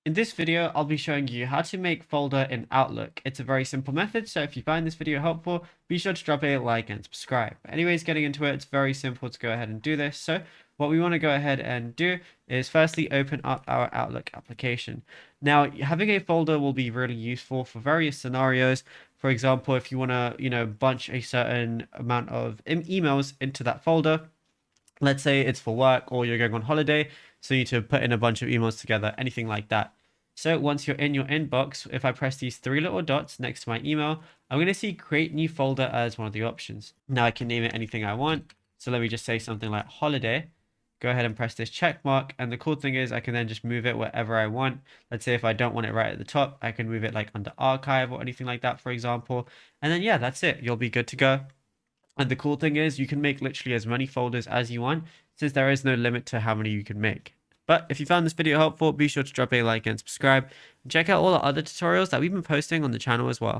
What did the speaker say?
In this video, I'll be showing you how to make folder in Outlook. It's a very simple method, so if you find this video helpful, be sure to drop a like and subscribe. Anyways, getting into it, it's very simple to go ahead and do this. So what we want to go ahead and do is firstly open up our Outlook application. Now, having a folder will be really useful for various scenarios. For example, if you want to, bunch a certain amount of emails into that folder, let's say it's for work or you're going on holiday, so you need to put in a bunch of emails together, anything like that. So once you're in your inbox, if I press these three little dots next to my email, I'm going to see create new folder as one of the options. Now I can name it anything I want. So let me just say something like holiday. Go ahead and press this check mark. And the cool thing is I can then just move it wherever I want. Let's say if I don't want it right at the top, I can move it like under archive or anything like that, for example. And then, yeah, that's it. You'll be good to go. And the cool thing is you can make literally as many folders as you want, since there is no limit to how many you can make. But if you found this video helpful, be sure to drop a like and subscribe. And check out all the other tutorials that we've been posting on the channel as well.